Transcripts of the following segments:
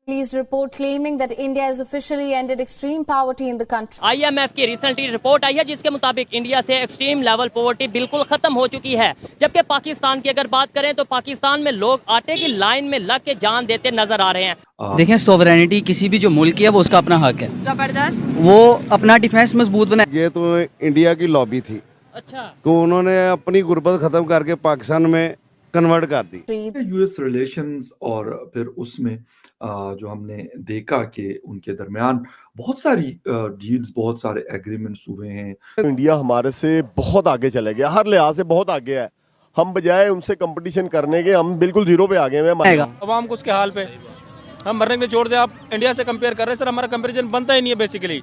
Released report claiming that India has officially ended extreme poverty in the country. IMF की recently report आई है जिसके मुताबिक India से extreme level poverty बिल्कुल खत्म हो चुकी है। जबकि पाकिस्तान की अगर बात करें तो पाकिस्तान में लोग आटे की लाइन में लग के जान देते नजर आ रहे हैं। देखें, सोवरेनिटी किसी भी जो मुल्क की है वो उसका अपना हक है, जबरदस्त वो अपना डिफेंस मजबूत बनाए। ये तो इंडिया की लॉबी थी। अच्छा, तो उन्होंने अपनी गुर्बत खत्म करके पाकिस्तान में कन्वर्ट कर दी। यूएस रिलेशंस और फिर उसमें जो हमने देखा कि उनके दरमियान बहुत सारी डील्स, बहुत सारे एग्रीमेंट्स हुए हैं। इंडिया हमारे से बहुत आगे चले गया, हर लिहाज से बहुत आगे है। हम बजाय उनसे कंपटीशन करने के हम बिल्कुल जीरो पे आ गए हैं। अवाम को उसके हाल पे हम मरने के लिए छोड़ दे। आप इंडिया से कंपेयर कर रहे हैं सर, हमारा कंपैरिजन बनता ही नहीं है बेसिकली।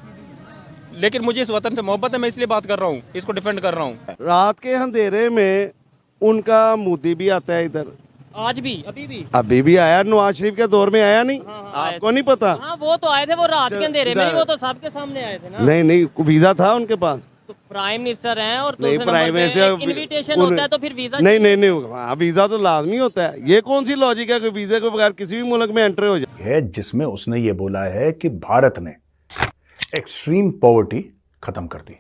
लेकिन मुझे इस वतन से मोहब्बत है, मैं इसलिए बात कर रहा हूँ, इसको डिफेंड कर रहा हूँ। रात के अंधेरे में उनका मोदी भी आता है इधर, आज भी अभी भी आया। नवाज शरीफ के दौर में आया नहीं? आपको नहीं पता? हाँ, वो तो आए थे, वो रात के अंधेरे में, वो तो सबके सामने आए थे ना। नहीं, वीजा था उनके पास। तो प्राइम मिनिस्टर हैं और नहीं, प्राइम मिनिस्टर इनविटेशन होता है तो फिर वीजा नहीं, हाँ, वीजा तो लाजमी होता है। ये कौन सी लॉजिक है कि वीजे के बगैर किसी भी मुल्क में एंट्री हो जाए? है जिसमें उसने ये बोला है कि भारत ने एक्सट्रीम पॉवर्टी खत्म कर दी।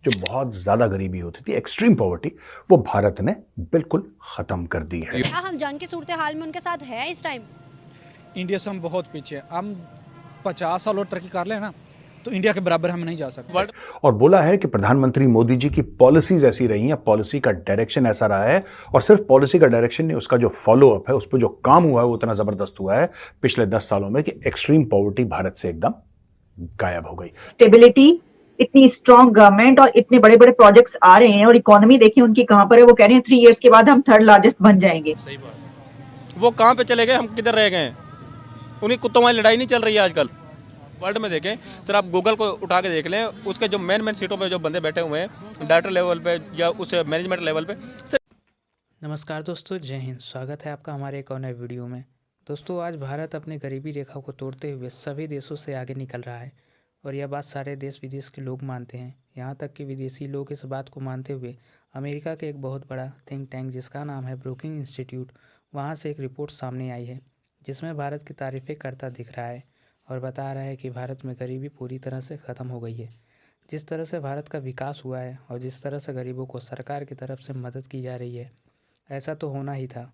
जो बहुत ज्यादा गरीबी होती थी, एक्सट्रीम पॉवर्टी, वो भारत ने बिल्कुल खत्म कर दी है। क्या हम जंग की सूरत हाल में उनके साथ है इस टाइम? इंडिया से हम बहुत पीछे हैं। हम 50 साल और तरक्की कर लें ना तो इंडिया के बराबर हम नहीं जा सकते। और बोला है कि प्रधानमंत्री मोदी जी की पॉलिसीज ऐसी रही हैं, पॉलिसी का डायरेक्शन ऐसा रहा है, और सिर्फ पॉलिसी का डायरेक्शन नहीं, उसका जो फॉलो अप है, उस पर जो काम हुआ है वो इतना जबरदस्त हुआ है पिछले 10 सालों में कि एक्सट्रीम पॉवर्टी भारत से एकदम गायब हो गई। स्टेबिलिटी, इतनी स्ट्रॉन्ग गवर्नमेंट और इतने बड़े बड़े प्रोजेक्ट्स आ रहे हैं, और इकोनॉमी देखिए उनकी कहां पर है। वो कह रहे हैं 3 इयर्स के बाद हम 3rd लार्जेस्ट बन जाएंगे। सही बात। वो कहां पे चले गए, हम किधर रह गए हैं? उन्हीं कुत्तों वाली लड़ाई नहीं चल रही है आजकल वर्ल्ड में। देखें सर, आप गूगल को उठा के देख लें, उसके जो मेन सीटों पे जो बंदे बैठे हुए हैं, डायरेक्टर लेवल पे या उस मैनेजमेंट लेवल पे। नमस्कार दोस्तों, जय हिंद। स्वागत है आपका हमारे एक और नए वीडियो में। दोस्तों, आज भारत अपने गरीबी रेखा को तोड़ते हुए सभी देशों से आगे निकल रहा है, और यह बात सारे देश विदेश के लोग मानते हैं। यहाँ तक कि विदेशी लोग इस बात को मानते हुए अमेरिका के एक बहुत बड़ा थिंक टैंक जिसका नाम है ब्रूकिंग इंस्टीट्यूट, वहाँ से एक रिपोर्ट सामने आई है जिसमें भारत की तारीफ़ें करता दिख रहा है और बता रहा है कि भारत में गरीबी पूरी तरह से ख़त्म हो गई है। जिस तरह से भारत का विकास हुआ है और जिस तरह से गरीबों को सरकार की तरफ से मदद की जा रही है, ऐसा तो होना ही था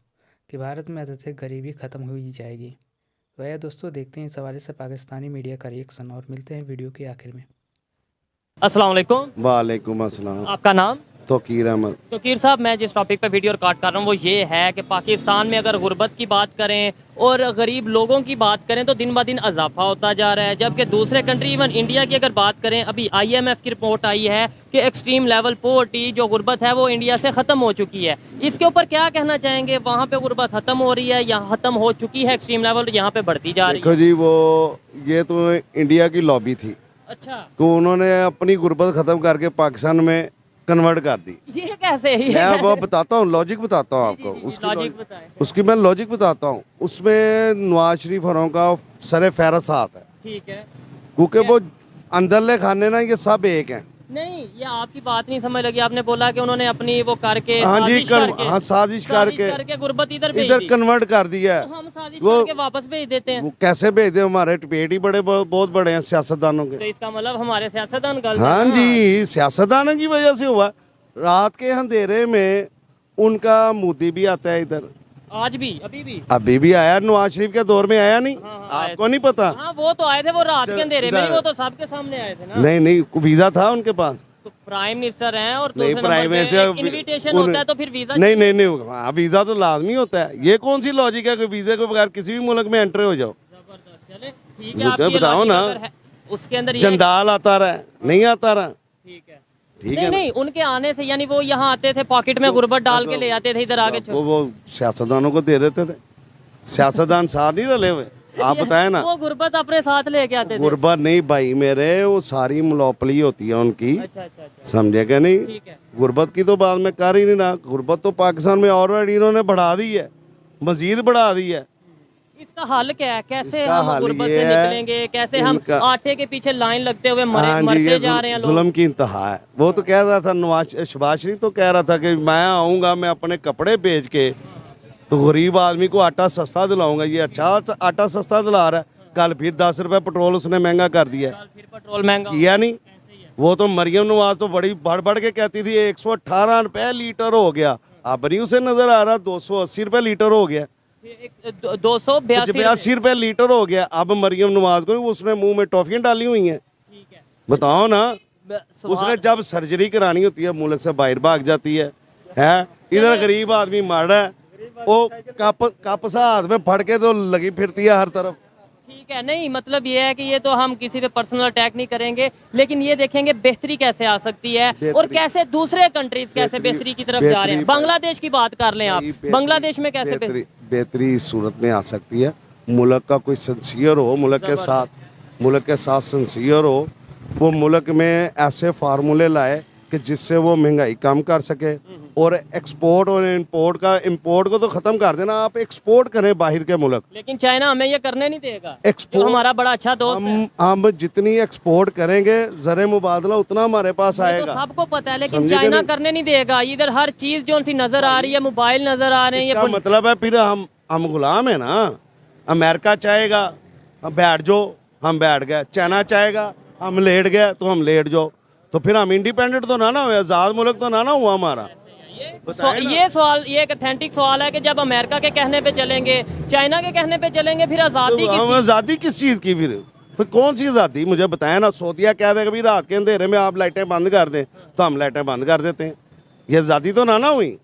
कि भारत में अत्यधिक गरीबी ख़त्म हुई जाएगी। वह दोस्तों, देखते हैं इस हवाले से पाकिस्तानी मीडिया का रिएक्शन और मिलते हैं वीडियो के आखिर में। अस्सलाम वालेकुम। वालेकुम अस्सलाम। आपका नाम? तोकीर अहमद। तोकीर साहब, मैं जिस टॉपिक पे वीडियो रिकॉर्ड कर रहा हूँ वो ये है कि पाकिस्तान में अगर गुर्बत की बात करें और गरीब लोगों की बात करें तो दिन ब दिन इजाफा होता जा रहा है। जबकि दूसरे कंट्री, इवन इंडिया की अगर बात करें, अभी IMF की रिपोर्ट आई है कि एक्सट्रीम लेवल पॉवर्टी जो गुर्बत है वो इंडिया से ख़त्म हो चुकी है। इसके ऊपर क्या कहना चाहेंगे? वहाँ पे गुर्बत ख़त्म हो रही है, यहाँ ख़त्म हो चुकी है एक्सट्रीम लेवल, यहाँ पे बढ़ती जा रही है? देखो जी, वो ये तो इंडिया की लॉबी थी। अच्छा, तो उन्होंने अपनी गुर्बत खत्म करके पाकिस्तान में कन्वर्ट कर दी। ये कैसे? मैं वो बताता हूँ, लॉजिक बताता हूँ आपको। उसकी मैं लॉजिक बताता हूँ। उसमें नवाज शरीफ हरों का सरे फहरत साथ है, ठीक है, क्योंकि वो अंदरले खाने ना ये सब एक हैं। नहीं, ये आपकी बात नहीं समझ लगी। आपने बोला कि उन्होंने अपनी वो करके, हाँ जी, साजिश करके गुर्बत इधर कन्वर्ट कर दिया है। तो हम साजिश करके वापस भेज देते हैं। वो कैसे भेज दे? हमारे पेट ही बहुत बड़े हैं सियासतदानों के। तो इसका मतलब हमारे सियासतदान गलत? हाँ जी, सियासतदानों की वजह से हुआ। रात के अंधेरे में उनका मोदी भी आता है इधर, आज भी अभी भी आया। नवाज शरीफ के दौर में आया नहीं? आपको नहीं पता? हाँ, वो तो आए थे, वो रात के अंधेरे में, वो तो सबके सामने आए थे ना। नहीं, वीजा था उनके पास। तो प्राइम मिनिस्टर हैं और नहीं, प्राइम मिनिस्टर इनविटेशन होता है तो फिर वीजा नहीं, हाँ, वीजा तो लाजमी होता है। ये कौन सी लॉजिक है कि वीजे के बगैर किसी भी मुल्क में एंट्री हो जाओ? जबरदस्त। चले ठीक है, आप बताओ ना। उसके अंदर जंदाल आता रहा, नहीं आता रहा? ठीक है, नहीं, उनके आने से, यानी वो यहाँ आते थे, पॉकेट में गुर्बत डाल के ले आते थे इधर आगे। वो सियासतदानों को दे देते थे। सियासतदान साथ नहीं रले हुए, आप बताए ना। वो गुर्बत अपने साथ लेके आते थे। गुर्बत नहीं भाई मेरे, वो सारी मोनोपोली होती है उनकी। अच्छा, समझे क्या? नहीं, गुर्बत की तो बात में कर ही नहीं ना। गुर्बत तो पाकिस्तान में ऑलरेडी इन्होंने बढ़ा दी है, मजीद बढ़ा दी है। इसका हल क्या है? कैसे हम गुर्बत से निकलेंगे? कैसे हम आटे के पीछे लाइन लगते हुए मरते जा रहे हैं? जुल्म की इंतहा है। वो तो कह रहा था, शहबाज शरीफ तो कह रहा था कि मैं आऊँगा, मैं अपने कपड़े बेच के तो गरीब आदमी को आटा सस्ता दिलाऊंगा। ये अच्छा आटा सस्ता दिला रहा है। कल फिर 10 रुपए पेट्रोल उसने महंगा कर दिया। फिर पेट्रोल महंगा किया नहीं। वो तो मरियम नवाज तो बड़ी बढ़ बढ़ के कहती थी 118 रुपए लीटर हो गया, अब नहीं उसे नजर आ रहा 280 रुपए लीटर हो गया, 282 रुपए लीटर हो गया। अब मरियम नवाज को उसने मुंह में टॉफियां डाली हुई हैं। बताओ ना, उसने जब सर्जरी करानी होती है मुल्क से बाहर भाग जाती है इधर गरीब आदमी मर रहा है, वो कप सा हाथ में फड़ के तो लगी फिरती है हर तरफ। ठीक है, नहीं मतलब ये है कि ये तो हम किसी पे पर्सनल अटैक नहीं करेंगे, लेकिन ये देखेंगे बेहतरी कैसे आ सकती है और कैसे दूसरे कंट्रीज कैसे बेहतरी की तरफ जा रहे हैं। बांग्लादेश की बात कर लें आप, बांग्लादेश में कैसे बेहतरी इस सूरत में आ सकती है, मुल्क का कोई सिंसियर हो, मुल्क के साथ सिंसियर हो, वो मुल्क में ऐसे फार्मूले लाए कि जिससे वो महंगाई कम कर सके और एक्सपोर्ट और इंपोर्ट को तो खत्म कर देना, आप एक्सपोर्ट करें बाहर के मुल्क। लेकिन चाइना हमें ये करने नहीं देगा, एक्सपोर्ट हमारा बड़ा अच्छा दोस्त है। हम जितनी एक्सपोर्ट करेंगे ज़र मुबादला उतना हमारे पास आएगा, तो सबको पता है, लेकिन चाइना करने नहीं देगा। इधर हर चीज जो सी नजर आ रही है, मोबाइल नजर आ रहे हैं, इसका मतलब है फिर हम गुलाम है ना। अमेरिका चाहेगा हम बैठ जाओ, हम बैठ गए, चाइना चाहेगा हम लेट गए तो हम लेट जाओ, तो फिर हम इंडिपेंडेंट तो ना हुए, आज़ाद मुल्क तो ना हुआ हमारा। ये सवाल, ये एक ऑथेंटिक सवाल है कि जब अमेरिका के कहने पे चलेंगे, चाइना के कहने पे चलेंगे, फिर आज़ादी आज़ादी किस चीज़ की? फिर कौन सी आज़ादी? मुझे बताया ना। सऊदिया कह देगा भी रात के अंधेरे में आप लाइटें बंद कर दें, तो हम लाइटें बंद कर देते हैं। ये आज़ादी तो ना हुई,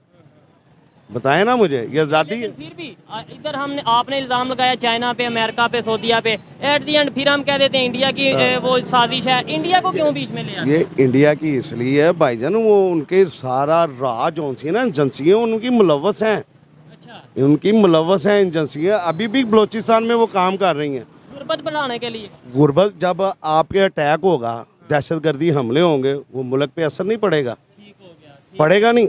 बताए ना मुझे, ये आज़ादी। फिर भी इधर आपने इल्ज़ाम लगाया चाइना पे, अमेरिका पे, सऊदिया पे, एट दी एंड फिर हम कह देते हैं इंडिया की वो साजिश है। इंडिया को क्यों बीच में ले आते? ये इंडिया की इसलिए है भाईजान, वो उनके सारा राज जो सी ना एजेंसियाँ उनकी मुलव्वस हैं। अच्छा। उनकी मुलव्वस हैं एजेंसियाँ, अभी भी बलोचिस्तान में वो काम कर रही हैं गुर्बत बढ़ाने के लिए। गुर्बत, जब आपके अटैक होगा, दहशतगर्दी हमले होंगे, वो मुल्क पे असर नहीं पड़ेगा? पड़ेगा नहीं,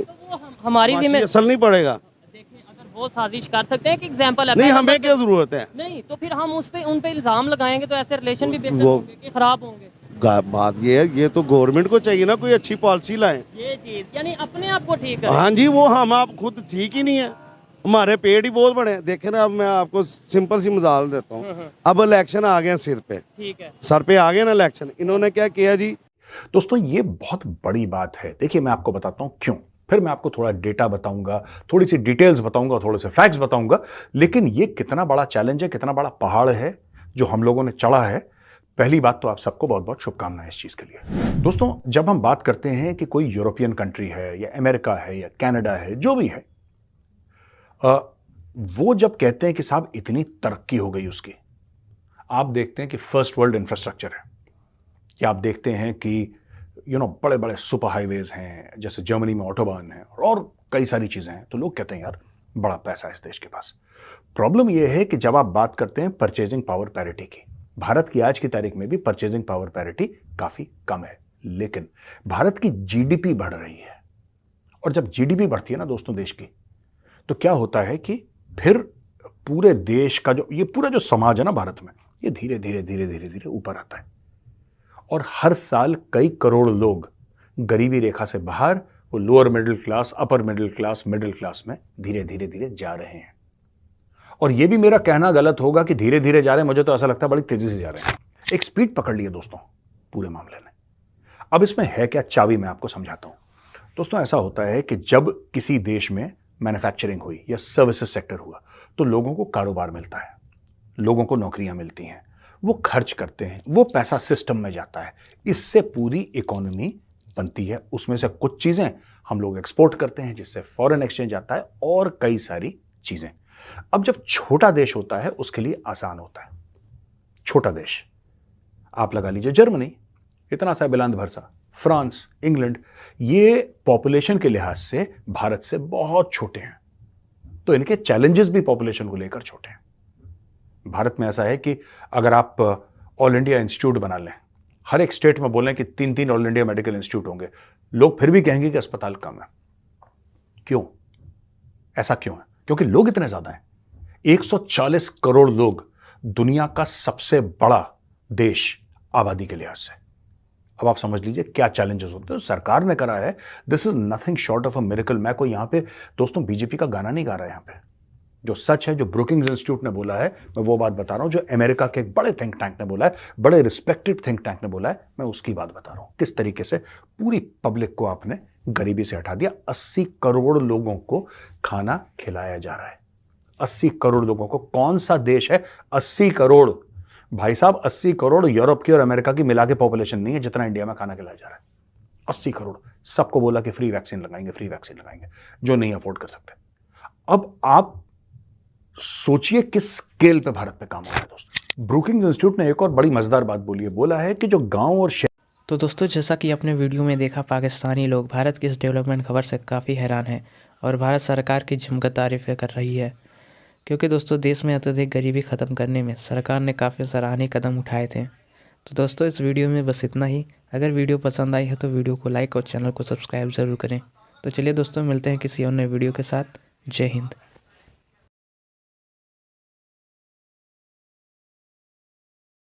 हमारी असर नहीं पड़ेगा। देखिए, अगर वो साजिश कर सकते हैं कि एग्जांपल है, नहीं हमें क्या जरूरत है? नहीं तो फिर हम उन पे इल्जाम लगाएंगे तो ऐसे रिलेशन भी बेहतर होंगे कि खराब होंगे। बात ये है, ये तो गवर्नमेंट को चाहिए ना कोई अच्छी पॉलिसी लाए, ये चीज यानी अपने आप को ठीक है। हाँ जी, वो हम आप खुद ठीक ही नहीं है, हमारे पेड़ ही बहुत बड़े हैं। देखे ना, अब मैं आपको सिंपल सी मिसाल देता हूँ, अब इलेक्शन आ गए सिर पे, ठीक है, सर पे आ गए ना इलेक्शन, इन्होंने क्या किया जी? दोस्तों ये बहुत बड़ी बात है। देखिए मैं आपको बताता हूं क्यों, फिर मैं आपको थोड़ा डेटा बताऊंगा, थोड़ी सी डिटेल्स बताऊंगा, थोड़े से फैक्ट्स बताऊंगा, लेकिन ये कितना बड़ा चैलेंज है, कितना बड़ा पहाड़ है जो हम लोगों ने चढ़ा है। पहली बात तो आप सबको बहुत बहुत शुभकामनाएं इस चीज के लिए। दोस्तों जब हम बात करते हैं कि कोई यूरोपियन कंट्री है या अमेरिका है या कनाडा है, जो भी है, वो जब कहते हैं कि साहब इतनी तरक्की हो गई उसकी, आप देखते हैं कि फर्स्ट वर्ल्ड इंफ्रास्ट्रक्चर है, या आप देखते हैं कि बड़े बड़े सुपर हाईवेज हैं, जैसे जर्मनी में ऑटोबान है और कई सारी चीज़ें हैं, तो लोग कहते हैं यार बड़ा पैसा है इस देश के पास। प्रॉब्लम यह है कि जब आप बात करते हैं परचेजिंग पावर पैरिटी की, भारत की आज की तारीख में भी परचेजिंग पावर पैरिटी काफ़ी कम है, लेकिन भारत की जीडीपी बढ़ रही है। और जब जीडीपी बढ़ती है ना दोस्तों देश की, तो क्या होता है कि फिर पूरे देश का ये पूरा जो समाज है ना भारत में, ये धीरे धीरे धीरे धीरे धीरे ऊपर आता है। और हर साल कई करोड़ लोग गरीबी रेखा से बाहर, वो lower middle class, upper middle class, middle class में धीरे धीरे धीरे जा रहे हैं। और ये भी मेरा कहना गलत होगा कि धीरे धीरे जा रहे हैं, मुझे तो ऐसा लगता है बड़ी तेजी से जा रहे हैं। एक स्पीड पकड़ ली है दोस्तों पूरे मामले ने। अब इसमें है क्या चाबी, मैं आपको समझाता हूं। दोस्तों ऐसा होता है कि जब किसी देश में मैन्युफैक्चरिंग हुई या सर्विसेज सेक्टर हुआ, तो लोगों को कारोबार मिलता है, लोगों को नौकरियां मिलती हैं, वो खर्च करते हैं, वो पैसा सिस्टम में जाता है, इससे पूरी इकोनॉमी बनती है। उसमें से कुछ चीज़ें हम लोग एक्सपोर्ट करते हैं जिससे फॉरेन एक्सचेंज आता है और कई सारी चीज़ें। अब जब छोटा देश होता है उसके लिए आसान होता है। छोटा देश आप लगा लीजिए जर्मनी, इतना सा बिलांद भर सा, फ्रांस, इंग्लैंड, ये पॉपुलेशन के लिहाज से भारत से बहुत छोटे हैं, तो इनके चैलेंजेस भी पॉपुलेशन को लेकर छोटे हैं। भारत में ऐसा है कि अगर आप ऑल इंडिया इंस्टीट्यूट बना लें, हर एक स्टेट में बोलें कि 3-3 ऑल इंडिया मेडिकल इंस्टीट्यूट होंगे, लोग फिर भी कहेंगे कि अस्पताल कम है। क्यों? ऐसा क्यों है? क्योंकि लोग इतने ज्यादा हैं। 140 करोड़ लोग, दुनिया का सबसे बड़ा देश आबादी के लिहाज से। अब आप समझ लीजिए क्या चैलेंजेस होते हैं। सरकार ने करा है, this is nothing short of a miracle. मैं कोई यहां पे दोस्तों बीजेपी का गाना नहीं गा रहा है, यहां पे जो सच है, जो ब्रुकिंग्स इंस्टीट्यूट ने बोला है, मैं वो बात बता रहा हूं। जो अमेरिका के एक बड़े थिंक टैंक ने बोला है, बड़े रिस्पेक्टेड थिंक टैंक ने बोला है, मैं उसकी बात बता रहा हूं। किस तरीके से पूरी पब्लिक को आपने गरीबी से हटा दिया। 80 करोड़ लोगों को खाना खिलाया जा रहा है। 80 करोड़ लोगों को। कौन सा देश है 80 करोड़? भाई साहब 80 करोड़ यूरोप की और अमेरिका की मिला के पॉपुलेशन नहीं है जितना इंडिया में खाना खिलाया जा रहा है। 80 करोड़। सबको बोला कि फ्री वैक्सीन लगाएंगे, फ्री वैक्सीन लगाएंगे, जो नहीं अफोर्ड कर सकते। अब आप सोचिए किस स्केल पे भारत पे काम हो रहा है दोस्तों। ब्रुकिंग्स इंस्टीट्यूट ने एक और बड़ी मजेदार बात बोली है। बोला है कि जो गांव और तो दोस्तों, जैसा कि आपने वीडियो में देखा, पाकिस्तानी लोग भारत की इस डेवलपमेंट खबर से काफ़ी हैरान हैं और भारत सरकार की जमकर तारीफ़ें कर रही है, क्योंकि दोस्तों देश में अत्यधिक गरीबी ख़त्म करने में सरकार ने काफ़ी सराहनीय कदम उठाए थे। तो दोस्तों, इस वीडियो में बस इतना ही। अगर वीडियो पसंद आई है तो वीडियो को लाइक और चैनल को सब्सक्राइब ज़रूर करें। तो चलिए दोस्तों, मिलते हैं किसी और नए वीडियो के साथ। जय हिंद।